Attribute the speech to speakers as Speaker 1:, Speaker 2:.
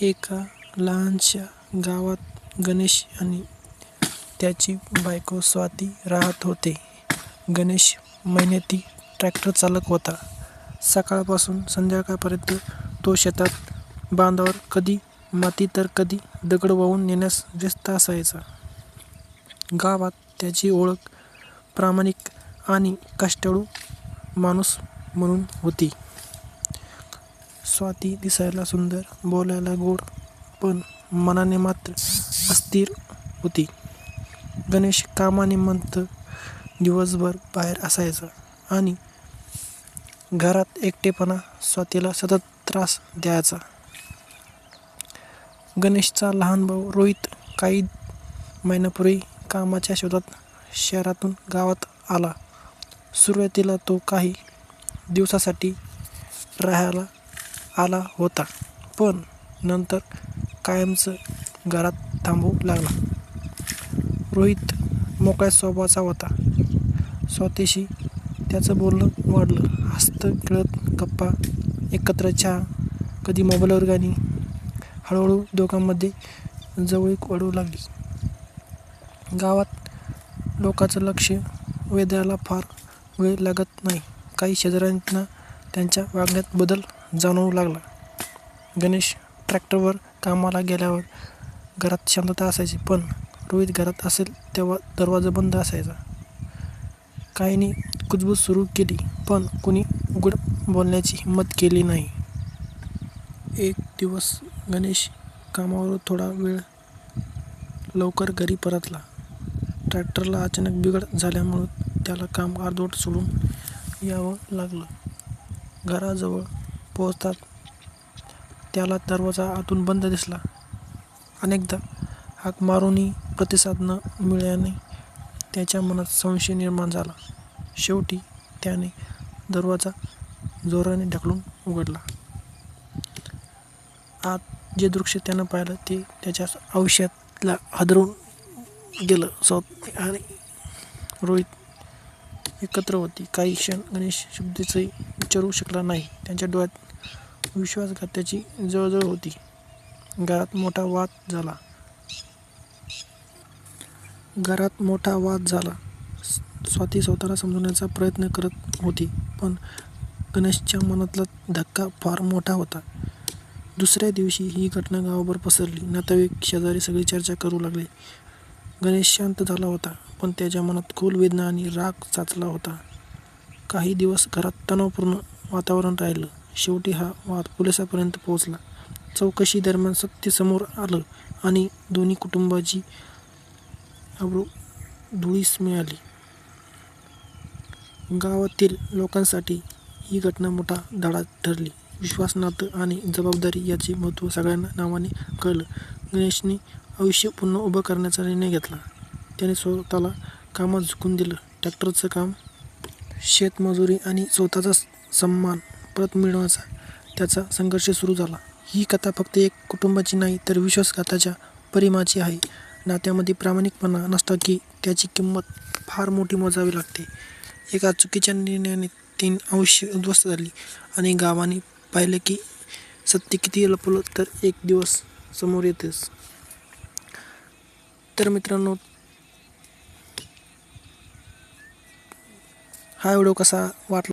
Speaker 1: एका लहानशा गावात गणेश आणि त्याची बायको स्वाती राहत होते. गणेश मेहनती ट्रॅक्टर चालक होता. सकाळपासून संध्याकाळपर्यंत तो शेतात बांधावर कधी माती तर कधी दगड वाहून नेण्यास व्यस्त असायचा. गावात त्याची ओळख प्रामाणिक आणि कष्टाळू माणूस म्हणून होती. स्वाती दिसायला सुंदर, बोलायला गोड, पण मनाने मात्र अस्थिर होती. गणेश कामानिमित्त दिवसभर बाहेर असायचा आणि घरात एकटेपणा स्वातीला सतत त्रास द्यायचा. गणेशचा लहान भाऊ रोहित काही महिन्यापूर्वी कामाच्या शोधात शहरातून गावात आला. सुरुवातीला तो काही दिवसांसाठी राहायला आला होता, पण नंतर कायमचं घरात थांबू लागला. रोहित मोकळ्या स्वभावाचा होता. स्वातीशी त्याचं बोलणं वाढलं. हसत-खेळत गप्पा, एकत्र चहा, कधी मोबाईलवर गाणी. हळूहळू दोघांमध्ये जवळीक वाढू लागली. गावात लोकांचं लक्ष वेधायला फार वेळ लागत नाही. काही शेजाऱ्यांना त्यांच्या वागण्यात बदल जाणवू लागला. गणेश ट्रॅक्टरवर कामाला गेल्यावर घरात शांतता असायची, पण रोहित घरात असेल तेव्हा दरवाजा बंद असायचा. काहींनी कुजबूज सुरू केली, पण कुणी उघड बोलण्याची हिंमत केली नाही. एक दिवस गणेश कामावर थोडा वेळ लवकर घरी परतला. ट्रॅक्टरला अचानक बिघाड झाल्यामुळं त्याला काम अर्धवट सोडून यावं लागलं. घराजवळ पोहोचताच त्याला दरवाजा आतून बंद दिसला. अनेकदा हाक मारूनही प्रतिसाद न मिळाल्याने त्याच्या मनात संशय निर्माण झाला. शेवटी त्याने दरवाजा जोराने ढकलून उघडला. आत जे दृश्य त्यानं पाहिलं ते त्याच्या आयुष्याला हादरवून गेलं. स्वाती आणि रोहित एकत्र होती. काही क्षण गणेश शब्दाचंही विचारू शकला नाही. त्याच्या डोळ्यात विश्वासघाताची जळजळ होती. घरात मोठा वाद झाला. स्वाती स्वतःला समजवण्याचा प्रयत्न करत होती, पण गणेशच्या मनातला धक्का फार मोठा होता. दुसऱ्या दिवशी ही घटना गावभर पसरली. नातेवाईक, शेजारी सगळे चर्चा करू लागले. गणेश शांत झाला होता, पण त्याच्या मनात खोल वेदना आणि राग साचला होता. काही दिवस घरात तणावपूर्ण वातावरण राहिलं. शेवटी हा वाद पोलिसांपर्यंत पोहोचला. चौकशी दरम्यान सत्य समोर आलं आणि दोन्ही कुटुंबांची अब्रू धुळीस मिळाली. गावातील लोकांसाठी ही घटना मोठा धडा ठरली. विश्वास, नातं आणि जबाबदारी याचे महत्त्व सगळ्यांना नावाने कळलं. गणेशने आयुष्य पुन्हा उभं करण्याचा निर्णय घेतला. त्याने स्वतःला कामात झोकून दिलं. ट्रॅक्टरचं काम, शेतमजुरी आणि स्वतःचा सन्मान परत मिळवण्याचा त्याचा संघर्ष सुरू झाला. ही कथा फक्त एक कुटुंबाची नाही, तर विश्वासघाताच्या परिणामाची आहे. नात्यामध्ये प्रामाणिकपणा नसला की त्याची किंमत फार मोठी मोजावी लागते. एका चुकीच्या निर्णयाने 3 आयुष्य उद्ध्वस्त झाली आणि गावाने पाहिलं की सत्य किती लपवलं तर एक दिवस समोर येतेच. तर मित्रांनो, हा व्हिडिओ कसा वाटला